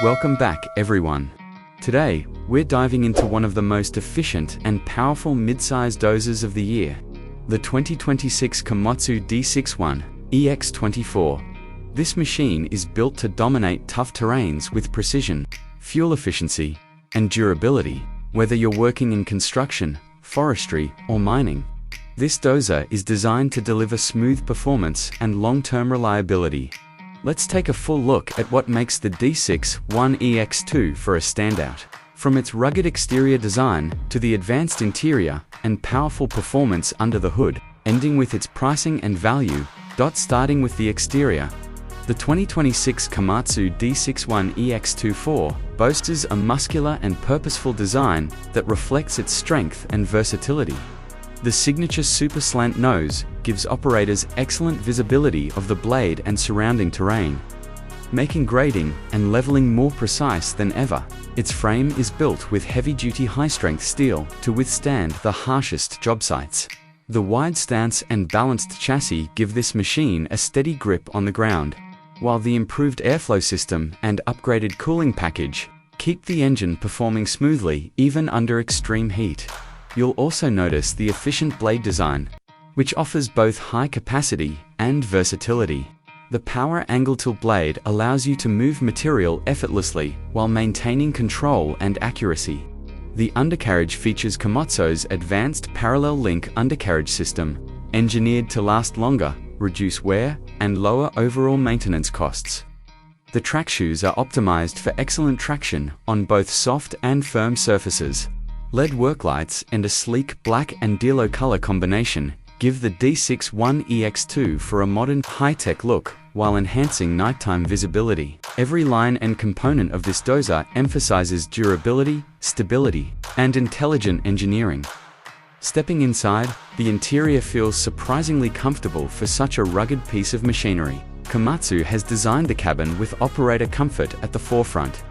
Welcome back, everyone. Today, we're diving into one of the most efficient and powerful mid-size dozers of the year, the 2026 Komatsu D61EX-24. This machine is built to dominate tough terrains with precision, fuel efficiency, and durability, whether you're working in construction, forestry, or mining. This dozer is designed to deliver smooth performance and long-term reliability. Let's take a full look at what makes the D61EX-24 a standout. From its rugged exterior design to the advanced interior and powerful performance under the hood, ending with its pricing and value. Starting with the exterior. The 2026 Komatsu D61EX-24 boasts a muscular and purposeful design that reflects its strength and versatility. The signature super slant nose gives operators excellent visibility of the blade and surrounding terrain, making grading and leveling more precise than ever. Its frame is built with heavy-duty high-strength steel to withstand the harshest job sites. The wide stance and balanced chassis give this machine a steady grip on the ground, while the improved airflow system and upgraded cooling package keep the engine performing smoothly even under extreme heat. You'll also notice the efficient blade design, which offers both high capacity and versatility. The power angle tilt blade allows you to move material effortlessly while maintaining control and accuracy. The undercarriage features Komatsu's advanced parallel link undercarriage system, engineered to last longer, reduce wear, and lower overall maintenance costs. The track shoes are optimized for excellent traction on both soft and firm surfaces. LED work lights and a sleek black and dealer color combination give the D61EX-24 a modern, high-tech look while enhancing nighttime visibility. Every line and component of this dozer emphasizes durability, stability, and intelligent engineering. Stepping inside, the interior feels surprisingly comfortable for such a rugged piece of machinery. Komatsu has designed the cabin with operator comfort at the forefront.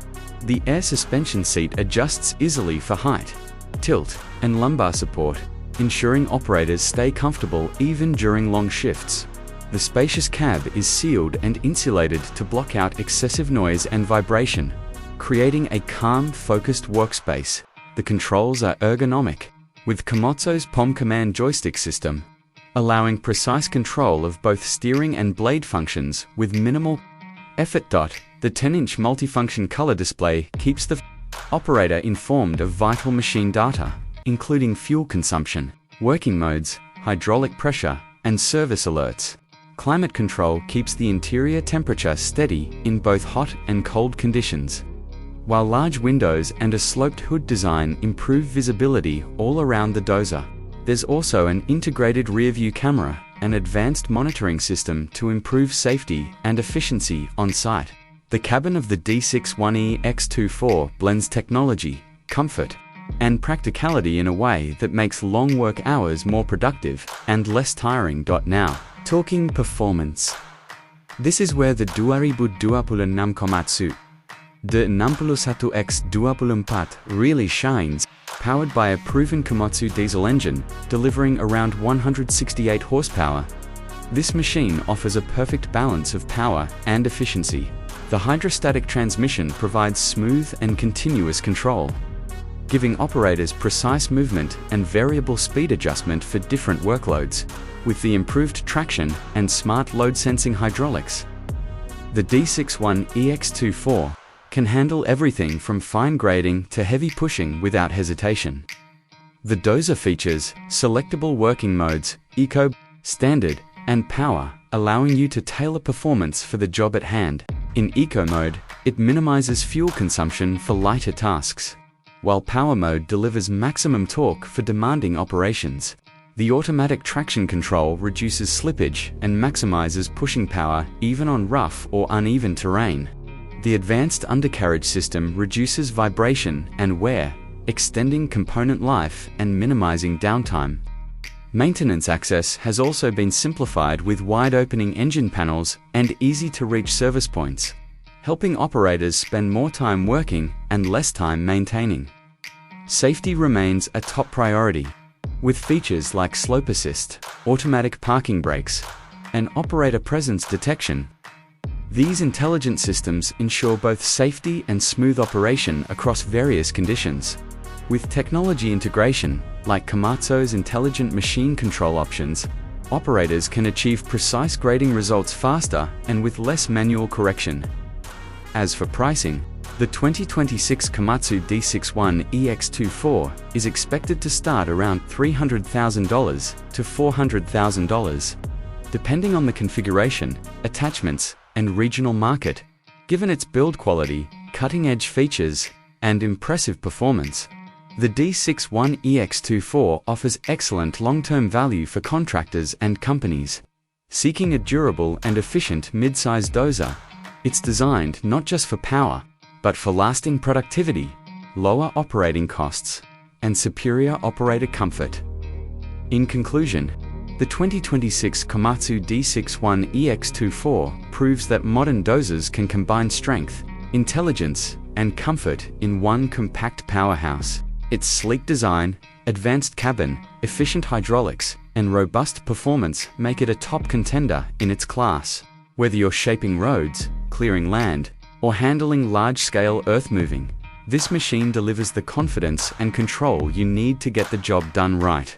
The air suspension seat adjusts easily for height, tilt, and lumbar support, ensuring operators stay comfortable even during long shifts. The spacious cab is sealed and insulated to block out excessive noise and vibration, creating a calm, focused workspace. The controls are ergonomic, with Komatsu's Palm Command joystick system, allowing precise control of both steering and blade functions with minimal effort. The 10-inch multifunction color display keeps the operator informed of vital machine data, including fuel consumption, working modes, hydraulic pressure, and service alerts. Climate control keeps the interior temperature steady in both hot and cold conditions, while large windows and a sloped hood design improve visibility all around the dozer. There's also an integrated rear-view camera and advanced monitoring system to improve safety and efficiency on site. The cabin of the D61EX-24 blends technology, comfort, and practicality in a way that makes long work hours more productive and less tiring. Now, talking performance. This is where the 2026 Komatsu D61EX-24 really shines. Powered by a proven Komatsu diesel engine, delivering around 168 horsepower, this machine offers a perfect balance of power and efficiency. The hydrostatic transmission provides smooth and continuous control, giving operators precise movement and variable speed adjustment for different workloads. With the improved traction and smart load-sensing hydraulics, the D61EX-24 can handle everything from fine grading to heavy pushing without hesitation. The dozer features selectable working modes, Eco, Standard, and Power, allowing you to tailor performance for the job at hand. In Eco mode, it minimizes fuel consumption for lighter tasks, while Power mode delivers maximum torque for demanding operations. The automatic traction control reduces slippage and maximizes pushing power even on rough or uneven terrain. The advanced undercarriage system reduces vibration and wear, extending component life and minimizing downtime. Maintenance access has also been simplified with wide-opening engine panels and easy-to-reach service points, helping operators spend more time working and less time maintaining. Safety remains a top priority, with features like slope assist, automatic parking brakes, and operator presence detection. These intelligent systems ensure both safety and smooth operation across various conditions. With technology integration, like Komatsu's intelligent machine control options, operators can achieve precise grading results faster and with less manual correction. As for pricing, the 2026 Komatsu D61EX-24 is expected to start around $300,000 to $400,000, depending on the configuration, attachments, and regional market. Given its build quality, cutting-edge features, and impressive performance, the D61EX-24 offers excellent long-term value for contractors and companies seeking a durable and efficient mid-size dozer. It's designed not just for power, but for lasting productivity, lower operating costs, and superior operator comfort. In conclusion, the 2026 Komatsu D61EX-24 proves that modern dozers can combine strength, intelligence, and comfort in one compact powerhouse. Its sleek design, advanced cabin, efficient hydraulics, and robust performance make it a top contender in its class. Whether you're shaping roads, clearing land, or handling large-scale earth moving, this machine delivers the confidence and control you need to get the job done right.